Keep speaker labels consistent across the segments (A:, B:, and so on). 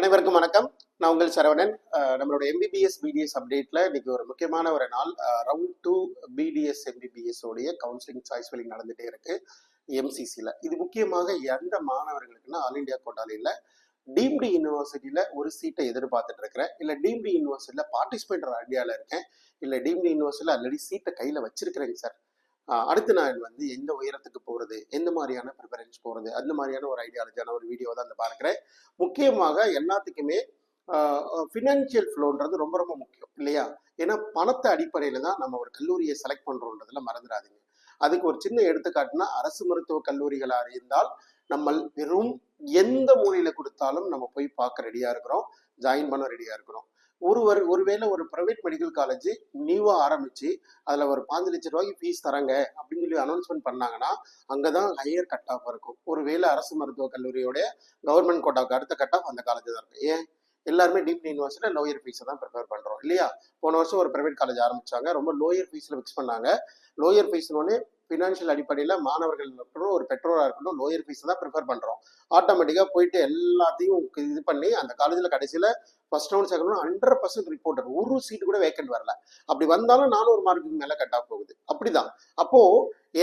A: அனைவருக்கும் வணக்கம். நான் உங்கள் சரவணன். நம்மளோட எம்பிபிஎஸ் பிடிஎஸ் அப்டேட்ல இன்னைக்கு ஒரு முக்கியமான ஒரு நாள். ரவுண்ட் 2 பிடிஎஸ் எம்பிபிஎஸ் உடைய கவுன்சிலிங் சாய்ஸ் ஃபில்லிங் நடந்துட்டே இருக்கு எம்சிசியில். இது முக்கியமாக எந்த மாணவர்களுக்குன்னா ஆல் இண்டியா கோட்டால இல்லை, டீம்டு யூனிவர்சிட்டியில ஒரு சீட்டை எதிர்பார்த்துட்டு இருக்கிறேன், இல்லை டீம்டு யூனிவர்சிட்டியில பார்ட்டிசிபேட் ஐடியாவில் இருக்கேன், இல்லை டீம்டு யூனிவர்சிட்டியில் ஆல்ரெடி சீட்டை கையில் வச்சிருக்கிறேங்க சார். அடுத்து நான் வந்து எந்த உயரத்துக்கு போகிறது, எந்த மாதிரியான ப்ரிஃபரன்ஸ் போகிறது, அந்த மாதிரியான ஒரு ஐடியாலஜியான ஒரு வீடியோ தான் பார்க்குறேன். முக்கியமாக எல்லாத்துக்குமே ஃபினான்ஷியல் ஃப்ளோன்றது ரொம்ப ரொம்ப முக்கியம் இல்லையா? ஏன்னா பணத்தை அடிப்படையில் தான் நம்ம ஒரு கல்லூரியை செலக்ட் பண்ணுறோன்றதுல மறந்துடாதீங்க. அதுக்கு ஒரு சின்ன எடுத்துக்காட்டுனா, அரசு மருத்துவக் கல்லூரிகளாக இருந்தால் நம்ம வெறும் எந்த மூலையில் கொடுத்தாலும் நம்ம போய் பார்க்க ரெடியாக இருக்கிறோம், ஜாயின் பண்ண ரெடியாக இருக்கிறோம். ஒருவேளை ஒரு ப்ரைவேட் மெடிக்கல் காலேஜ் நியூவாக ஆரம்பிச்சு அதில் ஒரு 5 லட்சம் ரூபாய்க்கு ஃபீஸ் தராங்க அப்படின்னு சொல்லி அனௌன்ஸ்மெண்ட் பண்ணாங்கன்னா அங்கே தான் ஹையர் கட் ஆஃப் இருக்கும். ஒருவேளை அரசு மருத்துவக் கல்லூரியோடைய கவர்மெண்ட் கோட்டாவுக்கு அடுத்த கட் ஆஃப் அந்த காலேஜ் தான் இருக்கும். ஏன்? எல்லாருமே டீம்டு யூனிவர்சிட்டியில் லோயர் ஃபீஸை தான் ப்ரிஃபர் பண்ணுறோம் இல்லையா? போன வருஷம் ஒரு ப்ரைவேட் காலேஜ் ஆரம்பிச்சாங்க, ரொம்ப லோயர் ஃபீஸில் ஃபிக்ஸ் பண்ணாங்க. லோயர் ஃபீஸ்னோடனே ஃபினான்ஷியல் அடிப்படையில் மாணவர்கள் இருக்கட்டும், ஒரு பெற்றோராக இருக்கட்டும், லோயர் ஃபீஸை தான் ப்ரிஃபர் பண்ணுறோம். ஆட்டோமேட்டிக்காக போயிட்டு எல்லாத்தையும் இது பண்ணி அந்த காலேஜில் கடைசியில் first round second round 100% reporter, ஒரு சீட்டு கூட வேக்கன்ட் வரல. அப்படி வந்தாலும் 400 மார்க்குக்கு மேலே கட் ஆஃப் போகுது. அப்படிதான். அப்போ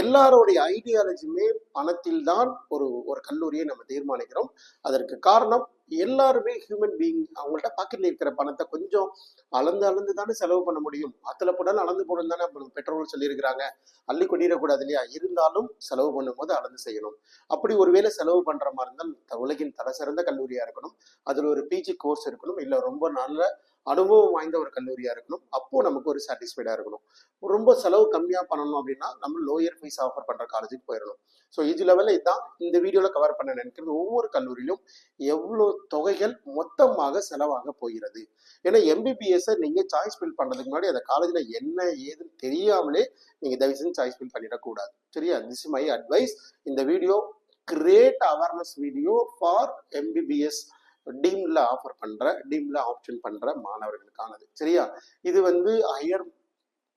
A: எல்லாருடைய ஐடியாலஜியுமே பணத்தில் தான் ஒரு கல்லூரியை நம்ம தீர்மானிக்கிறோம். அதற்கு காரணம் எல்லாருமே ஹியூமன் பீயிங். அவங்கள்ட்ட பாக்கெட்ல இருக்கிற பணத்தை கொஞ்சம் அளந்து தானே செலவு பண்ண முடியும். அத்துல போடாலும் அளந்து போடணும் தானே பெட்ரோல் சொல்லியிருக்கிறாங்க. அள்ளி கொட்டிடக்கூடாது இல்லையா? இருந்தாலும் செலவு பண்ணும்போது அளந்து செய்யணும். அப்படி ஒருவேளை செலவு பண்ற மாதிரி இருந்தால் உலகின் தலை சிறந்த கல்லூரியா இருக்கணும், அதுல ஒரு பிஜி கோர்ஸ் இருக்கணும், இல்ல ரொம்ப நல்ல அனுபவம் வாய்ந்த ஒரு கல்லூரியா இருக்கணும். அப்போ நமக்கு ஒரு சாட்டிஸ்ஃபைடா இருக்கணும். ரொம்ப செலவு கம்மியா பண்ணணும் அப்படின்னா நம்ம லோயர் ஃபீஸ் ஆஃபர் பண்ற காலேஜுக்கு போயிடணும். ஸோ இது லெவலில் இதுதான் இந்த வீடியோல கவர் பண்ண நினைக்கிறது. ஒவ்வொரு கல்லூரியிலும் எவ்வளவு தொகைகள் மொத்தமாக செலவாக போகிறது. ஏன்னா எம்பிபிஎஸ் நீங்க சாய்ஸ் ஃபில் பண்றதுக்கு முன்னாடி அந்த காலேஜ்ல என்ன ஏதுன்னு தெரியாமலே நீங்க தயவு செஞ்சு சாய்ஸ் ஃபில் பண்ணிடக்கூடாது. சரியா? This is my advice. இந்த video great awareness video for MBBS டீம்ல ஆப்ஷன் பண்ற மாணவர்களுக்கானது. சரியா? இது வந்து ஹையர்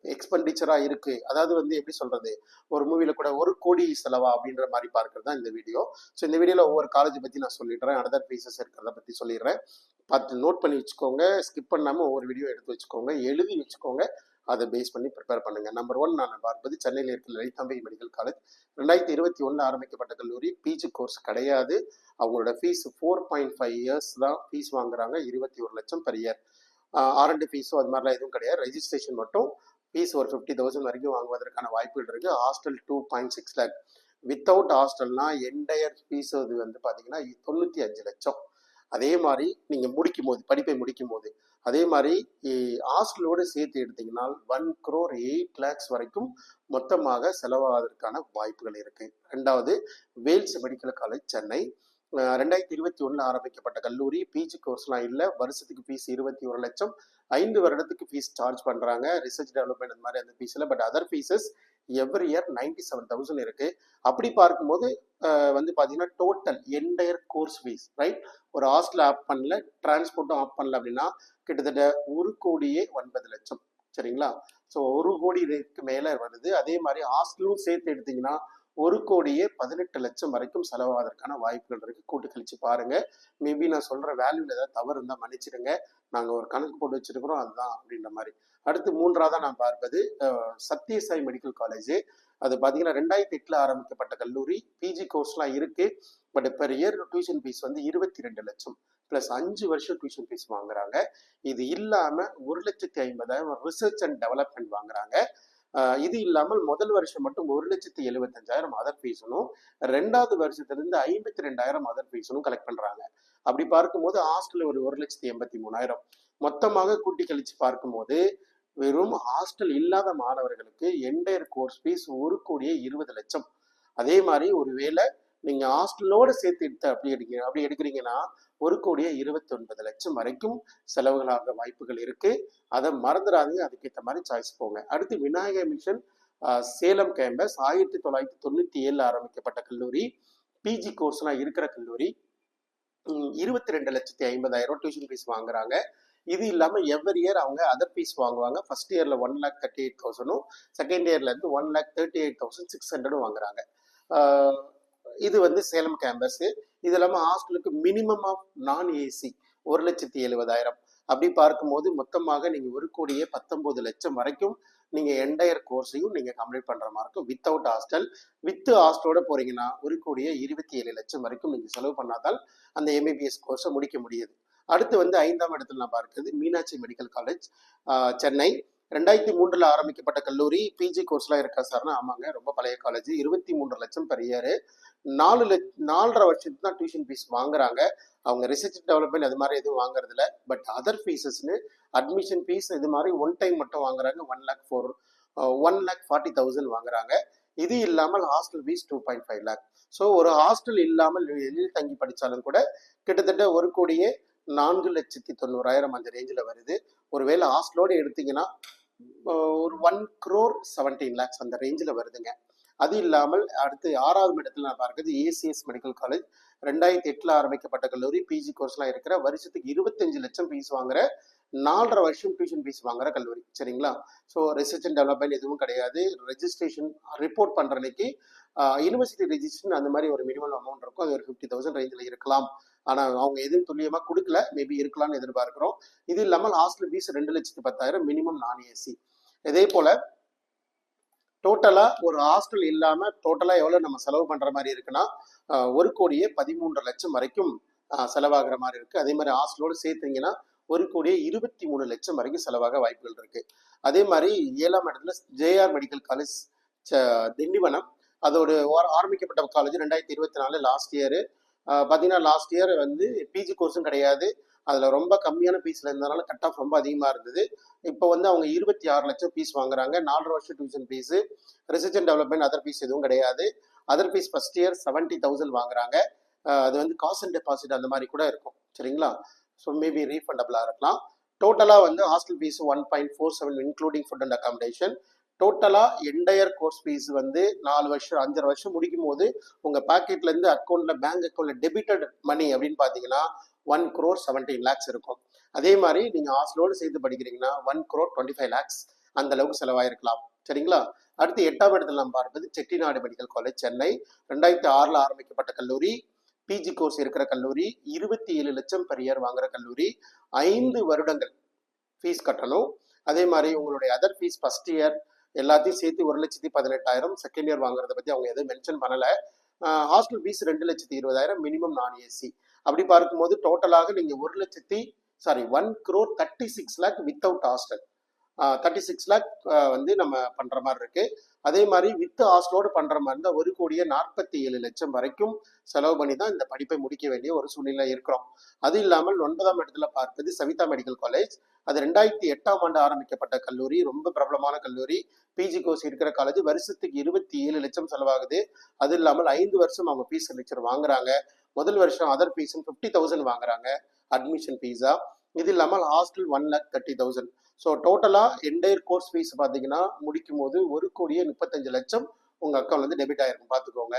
A: எக்ஸ்பெண்டிச்சரா இருக்கு. அதாவது வந்து எப்படி சொல்றது, ஒரு மூவில கூட 1 கோடி செலவா அப்படின்ற மாதிரி பார்க்கறது தான் இந்த வீடியோ. ஸோ இந்த வீடியோல ஒவ்வொரு காலேஜ் பத்தி நான் சொல்லிடுறேன், அதர் ஃபீஸஸ் இருக்கிறத பத்தி சொல்லிடுறேன். பார்த்து நோட் பண்ணி வச்சுக்கோங்க, ஸ்கிப் பண்ணாம ஒவ்வொரு வீடியோ எடுத்து வச்சுக்கோங்க, எழுதி வச்சுக்கோங்க, அதை பேஸ் பண்ணி ப்ரிப்பேர் பண்ணுங்க. நம்பர் 1 நான் பார்ப்பது சென்னையில் இருக்கிற லலிதாம்பை மெடிக்கல் காலேஜ். 2021 ஆரம்பிக்கப்பட்ட கல்லூரி, பிஜி கோர்ஸ் கிடையாது. அவங்களோட ஃபீஸ் 4.5 இயர்ஸ் தான் ஃபீஸ் வாங்குறாங்க, 21 லட்சம் பெர் இயர். R&D ஃபீஸோ அது மாதிரிலாம் எதுவும் கிடையாது. ரெஜிஸ்ட்ரேஷன் மட்டும் ஃபீஸ் ஒரு 50,000 வரைக்கும் வாங்குவதற்கான வாய்ப்புகள் இருக்கு. ஹாஸ்டல் 2.6 லேக். வித்தவுட் ஹாஸ்டல்னா என்டையர் ஃபீஸ் அது வந்து பார்த்தீங்கன்னா 95 லட்சம். அதே மாதிரி நீங்க படிப்பை முடிக்கும் போது அதே மாதிரி ஹாஸ்டலோடு சேர்த்து எடுத்தீங்கன்னா 1 crore 8 lakhs வரைக்கும் மொத்தமாக செலவாவதற்கான வாய்ப்புகள் இருக்கு. 2வது வேல்ஸ் மெடிக்கல் காலேஜ் சென்னை. 2021 ஆரம்பிக்கப்பட்ட கல்லூரி, பிஜி கோர்ஸ்லாம் இல்லை, வருஷத்துக்கு ஃபீஸ் 21 லட்சம், 5 வருடத்துக்கு ஃபீஸ் சார்ஜ் பண்றாங்க. ரிசர்ச் டெவலப்மெண்ட் அந்த மாதிரி அந்த ஃபீஸ் இல்லை, but other fees every year 97,000 இருக்கு. அப்படி பார்க்கும்போது வந்து பார்த்தீங்கன்னா total entire course fees, right? ஒரு ஹாஸ்டல் ஆப் பண்ணல, டிரான்ஸ்போர்ட்டும் ஆப் பண்ணல அப்படின்னா கிட்டத்தட்ட 1 கோடியே 9 லட்சம். சரிங்களா? ஸோ 1 கோடிக்கு மேலே வருது. அதே மாதிரி ஹாஸ்டலும் சேர்த்து எடுத்தீங்கன்னா 1 கோடியே 18 லட்சம் வரைக்கும் செலவாவதற்கான வாய்ப்புகள் இருக்கு. கூட்டு கழிச்சு பாருங்க. மேபி நான் சொல்ற வேல்யூல ஏதாவது தவறு இருந்தால் மன்னிச்சிடுங்க. நாங்கள் ஒரு கணக்கு போட்டு வச்சிருக்கிறோம், அதுதான் அப்படின்ற மாதிரி. அடுத்து 3ஆவதா நான் பார்ப்பது சத்யசாய் மெடிக்கல் காலேஜ். அது பார்த்தீங்கன்னா 2008 ஆரம்பிக்கப்பட்ட கல்லூரி, பிஜி கோர்ஸ்லாம் இருக்கு, but per year tuition fees வந்து 22 லட்சம் பிளஸ் 5 வருஷம் டியூஷன் ஃபீஸ் வாங்குறாங்க. இது இல்லாம 1,50,000 ரிசர்ச் அண்ட் டெவலப்மெண்ட் வாங்குறாங்க. இது இல்லாமல் முதல் வருஷம் மட்டும் 1,75,000 அதர் ஃபீஸனும், 2வது வருஷத்திலிருந்து 52,000 அதர் ஃபீஸனும் கலெக்ட் பண்றாங்க. அப்படி பார்க்கும்போது ஹாஸ்டல் ஒரு 1,83,000. மொத்தமாக கூட்டி கழிச்சு பார்க்கும்போது வெறும் ஹாஸ்டல் இல்லாத மாணவர்களுக்கு என்டையர் கோர்ஸ் ஃபீஸ் 1 கோடியே 20 லட்சம். அதே மாதிரி ஒருவேளை நீங்க ஹாஸ்டலோட சேர்த்து அப்படி எடுக்கிறீங்கன்னா 1 கோடியே 29 லட்சம் வரைக்கும் செலவுகளாக வாய்ப்புகள் இருக்கு. அதை மறந்துடாதீங்க. அதுக்கேற்ற மாதிரி சாய்ஸ் போங்க. அடுத்து விநாயகர் மிஷன் சேலம் கேம்பஸ் 1997 ஆரம்பிக்கப்பட்ட கல்லூரி, பிஜி கோர்ஸ்லாம் இருக்கிற கல்லூரி. 22,50,000 டியூஷன் ஃபீஸ் வாங்குறாங்க. இது இல்லாம எவ்ரி இயர் அவங்க அதர் ஃபீஸ் வாங்குவாங்க. ஃபர்ஸ்ட் இயர்ல 1,38,000, செகண்ட் இயர்ல இருந்து 1,38,600 வாங்குறாங்க. இது வந்து சேலம் கேம்பஸ். இது இல்லாமல் ஹாஸ்டலுக்கு மினிமம் ஆஃப் நான் ஏசி 1,70,000. அப்படி பார்க்கும்போது மொத்தமாக நீங்கள் 1,19 லட்சம் வரைக்கும் நீங்கள் என்டையர் கோர்ஸையும் நீங்கள் கம்ப்ளீட் பண்ணுற மாதிரி இருக்கும் வித்தவுட் ஹாஸ்டல். வித் ஹாஸ்டலோட போகிறீங்கன்னா 1,27 லட்சம் வரைக்கும் நீங்கள் செலவு பண்ணாதான் அந்த எம்பிபிஎஸ் கோர்ஸை முடிக்க முடியுது. அடுத்து வந்து 5ஆம் இடத்துல நான் பார்க்குறது மீனாட்சி மெடிக்கல் காலேஜ் சென்னை. 2003 ஆரம்பிக்கப்பட்ட கல்லூரி. பிஜி கோர்ஸ்லாம் இருக்கா சார்னா ஆமாங்க, ரொம்ப பழைய காலேஜ். 23 லட்சம் பெர் இயர். 4.5 வருஷத்துக்கு தான் டியூஷன் ஃபீஸ் வாங்குறாங்க. அவங்க ரிசர்ச் டெவலப்மெண்ட் அது மாதிரி எதுவும் வாங்குறது இல்லை. பட் அதர் ஃபீஸஸ்னு அட்மிஷன் ஃபீஸ் இது மாதிரி ஒன் டைம் மட்டும் வாங்குறாங்க. 1,40,000 வாங்குறாங்க. இது இல்லாமல் ஹாஸ்டல் ஃபீஸ் 2.5 lakh. ஸோ ஒரு ஹாஸ்டல் இல்லாமல் வெளியில் தங்கி படித்தாலும் கூட கிட்டத்தட்ட 1,04,90,000 அந்த ரேஞ்சில் வருது. ஒருவேளை ஹாஸ்டலோடு எடுத்தீங்கன்னா ஒரு 1,17 lakhs அந்த ரேஞ்சில் வருதுங்க. அது இல்லாமல் அடுத்து 6ஆவது இடத்துல நான் பார்க்குறது ஏசிஎஸ் மெடிக்கல் காலேஜ். 2008 ஆரம்பிக்கப்பட்ட கல்லூரி. பிஜி கோர்ஸ்லாம் இருக்கிற வருஷத்துக்கு 25 லட்சம் ஃபீஸ் வாங்குற 4.5 வருஷம் டியூஷன் ஃபீஸ் வாங்குற கல்லூரி. சரிங்களா? ஸோ ரிசர்ச் அண்ட் டெவலப்மெண்ட் எதுவும் கிடையாது. ரெஜிஸ்ட்ரேஷன் ரிப்போர்ட் பண்ணுற அன்னைக்கு யூனிவர்சிட்டி ரெஜிஸ்ட்ரேஷன் அந்த மாதிரி ஒரு மினிமம் அமௌண்ட் இருக்கும். அது ஒரு 50,000 ரேஞ்சில் இருக்கலாம். ஆனால் அவங்க எதுவும் துல்லியமாக கொடுக்கல, மேபி இருக்கலாம்னு எதிர்பார்க்குறோம். இது இல்லாமல் ஹாஸ்டல் ஃபீஸ் 2,10,000 மினிமம் நான் ஏசி. இதே போல் டோட்டலாக ஒரு ஹாஸ்டல் இல்லாமல் டோட்டலாக எவ்வளோ நம்ம செலவு பண்ணுற மாதிரி இருக்குன்னா 1,13 லட்சம் வரைக்கும் செலவாகிற மாதிரி இருக்குது. அதே மாதிரி ஹாஸ்டலோடு சேர்த்தீங்கன்னா 1,23 லட்சம் வரைக்கும் செலவாக வாய்ப்புகள் இருக்குது. அதே மாதிரி 7ஆம் இடத்துல ஜேஆர் மெடிக்கல் காலேஜ் திண்டிவனம். அதோட ஆரம்பிக்கப்பட்ட காலேஜ் 2024 லாஸ்ட் இயர். பார்த்தீங்கன்னா லாஸ்ட் இயர் வந்து பிஜி கோர்ஸும் கிடையாது. அதில் ரொம்ப கம்மியான ஃபீஸில் இருந்ததுனால கட் ஆஃப் ரொம்ப அதிகமாக இருந்தது. இப்போ வந்து அவங்க 26 லட்சம் ஃபீஸ் வாங்குறாங்க. 4.5 வருஷம் tuition fees. Research and development other fees எதுவும் கிடையாது. அதர் ஃபீஸ் ஃபர்ஸ்ட் இயர் 70,000 வாங்குறாங்க. அது வந்து காஸ்ட் அண்ட் டெபாசிட் அந்த மாதிரி கூட இருக்கும். சரிங்களா? ஸோ மேபி ரீஃபண்டபிளாக இருக்கலாம். டோட்டலாக வந்து hostel fees 1.47 including food and accommodation. டோட்டலாக என்டையர் கோர்ஸ் ஃபீஸ் வந்து 4 வருஷம் 5.5 வருஷம் முடிக்கும் போது உங்கள் பேக்கெட்லேருந்து அக்கௌண்ட்டில் பேங்க் அக்கௌண்ட்டில் டெபிட்டட் மணி அப்படின்னு பார்த்தீங்கன்னா 1,17 lakhs இருக்கும். அதே மாதிரி நீங்கள் ஹாஸ்டலோடு சேர்த்து படிக்கிறீங்கன்னா 1,25 lakhs அந்த அளவுக்கு செலவாயிருக்கலாம். சரிங்களா? அடுத்து 8ஆம் இடத்துல நம்ம பார்ப்பது செட்டிநாடு மெடிக்கல் காலேஜ் சென்னை. 2006 ஆரம்பிக்கப்பட்ட கல்லூரி. பிஜி கோர்ஸ் இருக்கிற கல்லூரி. 27 லட்சம் பெர் இயர் வாங்குற கல்லூரி. 5 வருடங்கள் ஃபீஸ் கட்டணும். அதே மாதிரி உங்களுடைய அதர் ஃபீஸ் ஃபர்ஸ்ட் இயர் எல்லாத்தையும் சேர்த்து 1,18,000. செகண்ட் இயர் வாங்குறத பற்றி அவங்க எதுவும் மென்ஷன் பண்ணலை. ஹாஸ்டல் ஃபீஸ் 2,20,000 மினிமம் நான் ஏசி. அப்படி பார்க்கும்போது டோட்டலாக நீங்கள் 1,36 lakh வித்தவுட் ஹாஸ்டல். 36 lakh வந்து நம்ம பண்ணுற மாதிரி இருக்கு. அதே மாதிரி வித் ஹாஸ்டலோடு பண்ணுற மாதிரி இருந்தால் 1,47 லட்சம் வரைக்கும் செலவு பண்ணி தான் இந்த படிப்பை முடிக்க வேண்டிய ஒரு சூழ்நிலை இருக்கிறோம். அது இல்லாமல் 9ஆம் இடத்துல பார்ப்பது சவிதா மெடிக்கல் காலேஜ். அது 2008 ஆரம்பிக்கப்பட்ட கல்லூரி. ரொம்ப பிரபலமான கல்லூரி. பிஜி கோர்ஸ் இருக்கிற காலேஜ். வருஷத்துக்கு 27 லட்சம் செலவாகுது. அது இல்லாமல் 5 வருஷம் அவங்க ஃபீஸ் லெக்சர் வாங்குறாங்க. முதல் வருஷம் அதர் ஃபீஸும் 50,000 வாங்குறாங்க அட்மிஷன் ஃபீஸா. இது இல்லாமல் ஹாஸ்டல் 1,30,000. ஸோ டோட்டலாக என்டையர் கோர்ஸ் ஃபீஸ் பார்த்தீங்கன்னா முடிக்கும் போது 1,35 லட்சம் உங்கள் அக்கௌண்ட் வந்து டெபிட் ஆயிருக்கும் பார்த்துக்கோங்க.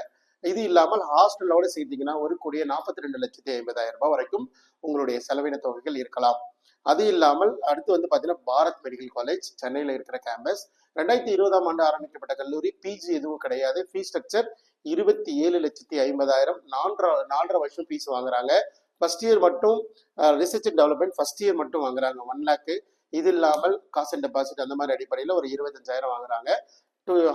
A: இது இல்லாமல் ஹாஸ்டலோட சேர்த்தீங்கன்னா 1,42,50,000 வரைக்கும் உங்களுடைய செலவின தொகைகள் இருக்கலாம். அது இல்லாமல் அடுத்து வந்து பார்த்தீங்கன்னா பாரத் மெடிக்கல் காலேஜ் சென்னையில் இருக்கிற கேம்பஸ். 2020 ஆரம்பிக்கப்பட்ட கல்லூரி. பிஜி எதுவும் கிடையாது. Fees structure 27,50,000. 4.5 வருஷம் ஃபீஸ் வாங்குறாங்க. ஃபர்ஸ்ட் இயர் மட்டும் research and development first year மட்டும் வாங்குறாங்க 1 lakh. இது இல்லாமல் காஸ்ட் அண்ட் டெபாசிட் அந்த மாதிரி அடிப்படையில் ஒரு 25,000 வாங்குறாங்க.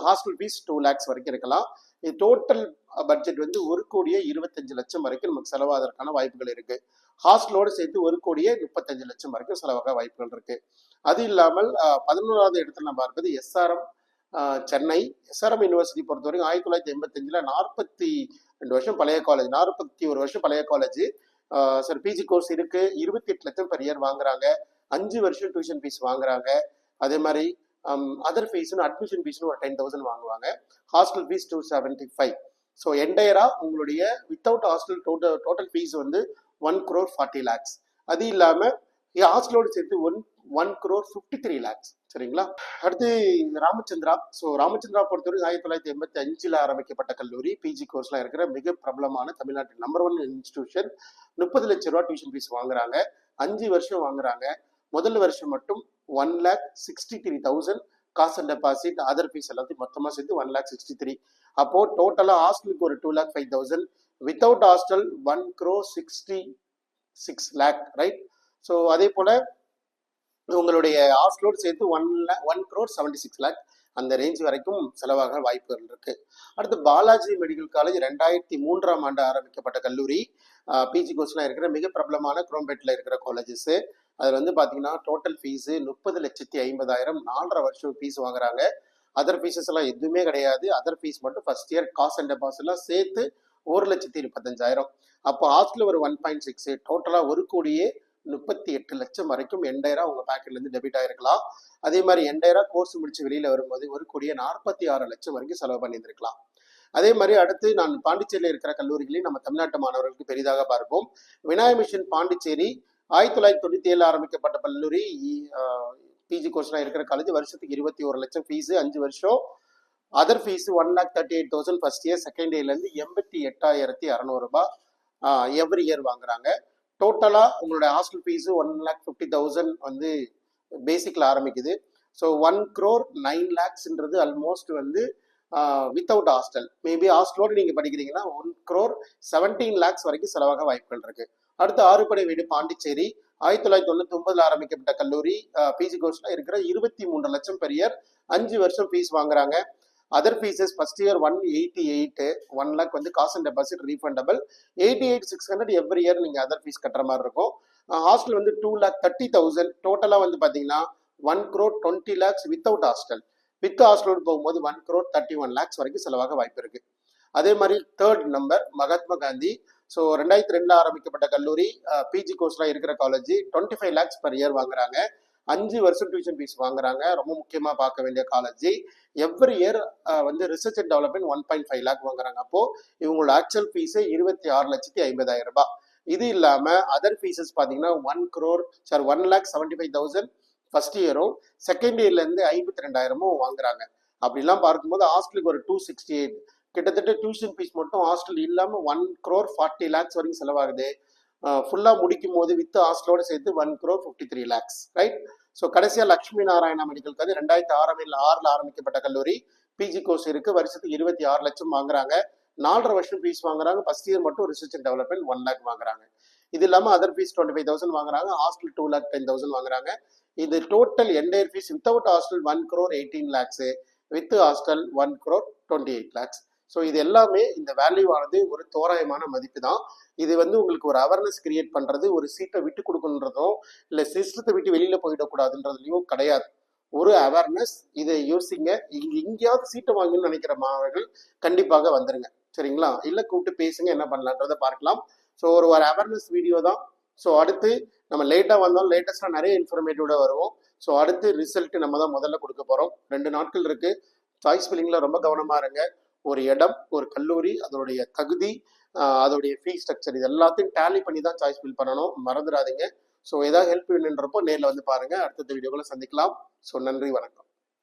A: ஹாஸ்டல் ஃபீஸ் 2 lakhs வரைக்கும் இருக்கலாம். இது டோட்டல் பட்ஜெட் வந்து 1,25 லட்சம் வரைக்கும் நமக்கு செலவாவதற்கான வாய்ப்புகள் இருக்கு. ஹாஸ்டலோடு சேர்த்து 1,35 லட்சம் வரைக்கும் செலவாக வாய்ப்புகள் இருக்கு. அது இல்லாமல் 11ஆவது இடத்துல நம்ம பார்ப்பது எஸ்ஆர்எம் சென்னை. எஸ்ஆர்எம் யூனிவர்சிட்டி பொறுத்த வரைக்கும் 1985 42 வருஷம் பழைய காலேஜ். 41 வருஷம் பழைய காலேஜ். சார் பிஜி கோர்ஸ் இருக்கு. 28 லட்சம் பெர் இயர் வாங்குறாங்க. 5 வருஷம் டியூஷன் ஃபீஸ் வாங்குறாங்க. அதே மாதிரி அதர் ஃபீஸ்னு அட்மிஷன் ஃபீஸ்னு ஒரு 10,000 வாங்குவாங்க. Hostel fees 275. ஸோ என்டையரா உங்களுடைய வித்தவுட் ஹாஸ்டல் டோட்டல் ஃபீஸ் வந்து 1,40 lakhs. அது இல்லாமல் ஹாஸ்டலோடு சேர்த்து 1,53 lakhs. சரிங்களா? அடுத்து ராமச்சந்திரா. ஸோ ராமச்சந்திரா பொறுத்தவரைக்கும் 1985 ஆரம்பிக்கப்பட்ட கல்லூரி. பிஜி கோர்ஸ்லாம் இருக்கிற மிக பிரபலமான தமிழ்நாட்டின் நம்பர் 1 இன்ஸ்டிடியூஷன். 30 லட்சம் ரூபா டியூஷன் ஃபீஸ் வாங்குறாங்க. 5 வருஷம் வாங்குறாங்க. முதல் வருஷம் மட்டும் 1,63,000 cost and deposit other fees எல்லாத்தையும் மொத்தமாக சேர்த்து 1,63,000. அப்போ டோட்டலாக ஹாஸ்டலுக்கு ஒரு 2,05,000. Without hostel 1,60,000 6 lakh, right? So அதே போல் உங்களுடைய ஆஸ்லோடு சேர்த்து 1 crore 76 lakh அந்த ரேஞ்ச் வரைக்கும் செலவாக வாய்ப்புகள் இருக்கு. அடுத்து பாலாஜி மெடிக்கல் காலேஜ் 2003ஆம் ஆண்டு ஆரம்பிக்கப்பட்ட கல்லூரி. பிஜி கோர்ஸ்லாம் இருக்கிற மிக பிரபலமான குரோம்பேட்டில் இருக்கிற காலேஜஸ். அதில் வந்து பார்த்தீங்கன்னா டோட்டல் ஃபீஸு 30,50,000 4.5 வருஷம் ஃபீஸ் வாங்குறாங்க. அதர் ஃபீஸஸ் எல்லாம் எதுவுமே கிடையாது. அதர் ஃபீஸ் மட்டும் ஃபர்ஸ்ட் இயர் காஸ்ட் அண்ட் டெபாசிட்லாம் சேர்த்து 1,35,000. அப்போ ஹாஸ்டல் ஒரு 1.6, டோட்டலாக 1,38 லட்சம் வரைக்கும் என்டையராக உங்கள் பேக்கெட்லேருந்து டெபிட் ஆகிருக்கலாம். அதே மாதிரி என்டையராக கோர்ஸ் முடிச்சு வெளியில் வரும்போது 1,46 லட்சம் வரைக்கும் செலவு பண்ணியிருந்திருக்கலாம். அதே மாதிரி அடுத்து நான் பாண்டிச்சேரியில் இருக்கிற கல்லூரிகளையும் நம்ம தமிழ்நாட்டு மாணவர்களுக்கு பெரிதாக பார்ப்போம். விநாயக மிஷன் பாண்டிச்சேரி 1997 ஆரம்பிக்கப்பட்ட கல்லூரி. பிஜி கோர்ஸ்லாம் இருக்கிற காலேஜ். வருஷத்துக்கு 21 லட்சம் ஃபீஸு, 5 வருஷம். Other fees 1,38,000 first year. Second இயர்லேருந்து 88,200 ரூபாய் எவ்ரி இயர் வாங்குறாங்க. டோட்டலாக உங்களோட ஹாஸ்டல் ஃபீஸு 1,50,000 வந்து பேசிக்கில் ஆரம்பிக்குது. ஸோ 1 crore 9 lakhsன்றது ஆல்மோஸ்ட் வந்து வித்தவுட் ஹாஸ்டல். மேபி ஹாஸ்டலோடு நீங்கள் படிக்கிறீங்கன்னா 1 crore 17 lakhs வரைக்கும் செலவாக வாய்ப்புகள் இருக்கு. அடுத்து ஆறுபடை வீடு பாண்டிச்சேரி 1999 ஆரம்பிக்கப்பட்ட கல்லூரி. பிஜி கோர்ஸ்ல இருக்கிற 23 லட்சம் பெர் இயர், 5 வருஷம் ஃபீஸ் வாங்குறாங்க. Other fees first year 188, 1 lakh வந்து cost and deposit refundable. 88,600 every year நீங்கள் அதர் ஃபீஸ் கட்டுற மாதிரி இருக்கும். ஹாஸ்டல் வந்து 2,30,000. டோட்டலாக வந்து பார்த்தீங்கன்னா 1 crore 20 lakhs without hostel. With ஹாஸ்டலோடு போகும்போது 1 crore 31 lakhs வரைக்கும் செலவாக வாய்ப்பு இருக்கு. அதே மாதிரி third number Mahatma Gandhi. So 2002 ஆரம்பிக்கப்பட்ட கல்லூரி. பிஜி கோர்ஸ்லாம் இருக்கிற காலேஜ். 25 lakhs per year வாங்குறாங்க. 5 வருஷம் டியூஷன் ஃபீஸ் வாங்குறாங்க. ரொம்ப முக்கியமாக பார்க்க வேண்டிய காலேஜ். எவ்ரி இயர் வந்து ரிசர்ச் அண்ட் டெவலப்மெண்ட் 1.5 lakh வாங்குறாங்க. அப்போ இவங்களோட ஆக்சுவல் ஃபீஸே 26,50,000 ரூபாய். இது இல்லாமல் அதர் ஃபீஸஸ் பார்த்தீங்கன்னா 1,75,000 ஃபர்ஸ்ட் இயரும், செகண்ட் இயர்லேருந்து 52,000 வாங்குறாங்க. அப்படிலாம் பார்க்கும்போது ஹாஸ்டலுக்கு ஒரு 268, கிட்டத்தட்ட டியூஷன் ஃபீஸ் மட்டும் ஹாஸ்டல் இல்லாமல் 1 crore 40 lakhs வரைக்கும் செலவாகுது. ஃபுல்லாக முடிக்கும் போது வித் ஹாஸ்டலோடு சேர்த்து 1 crore 53 lakhs, ரைட்? ஸோ கடைசியாக லட்சுமி நாராயணா மெடிக்கல் காலேஜ் 2006 ஆரம்பிக்கப்பட்ட கல்லூரி. பிஜி கோர்ஸ் இருக்கு. வருஷத்துக்கு 26 லட்சம் வாங்குறாங்க. 4.5 வருஷம் ஃபீஸ் வாங்குறாங்க. ஃபர்ஸ்ட் இயர் மட்டும் ரிசர்ச் அண்ட் டெவலப்மெண்ட் 1 lakh வாங்குறாங்க. இது இல்லாமல் அதர் ஃபீஸ் 25,000 வாங்குறாங்க. ஹாஸ்டல் 2,10,000 வாங்குறாங்க. இது total entire fees without hostel 1 crore 18 lakhs, with hostel 1 crore 28 lakhs. So இது எல்லாமே இந்த வேல்யூ ஆனது ஒரு தோராயமான மதிப்பு தான். இது வந்து உங்களுக்கு ஒரு அவேர்னஸ் கிரியேட் பண்ணுறது, ஒரு சீட்டை விட்டு கொடுக்கணுன்றதோ இல்லை சிஸ்டத்தை விட்டு வெளியில் போயிடக்கூடாதுன்றதுலையும் கிடையாது. ஒரு அவேர்னஸ். இதை யோசிங்க. எங்கேயாவது சீட்டை வாங்கணும்னு நினைக்கிற மாணவர்கள் கண்டிப்பாக வந்துருங்க, சரிங்களா? இல்லை கூப்பிட்டு பேசுங்க, என்ன பண்ணலான்றதை பார்க்கலாம். ஸோ ஒரு அவேர்னஸ் வீடியோ தான். ஸோ அடுத்து நம்ம லேட்டாக வந்தாலும் லேட்டஸ்டாக நிறைய இன்ஃபர்மேட்டிவோட வருவோம். ஸோ அடுத்து ரிசல்ட் நம்ம தான் முதல்ல கொடுக்க போகிறோம். 2 நாட்கள் இருக்கு. சாய்ஸ் ஃபில்லிங்கில் ரொம்ப கவனமாக இருங்க. ஒரு இடம், ஒரு கல்லூரி, அதோடைய தகுதி, அதோடைய ஃபீஸ் ஸ்ட்ரக்சர், இது எல்லாத்தையும் டேலி பண்ணி தான் சாய்ஸ் ஃபில் பண்ணணும், மறந்துடாதீங்க. ஸோ ஏதாவது ஹெல்ப் வேணுன்றப்போ நேரில் வந்து பாருங்கள். அடுத்த வீடியோவில் சந்திக்கலாம். ஸோ நன்றி, வணக்கம்.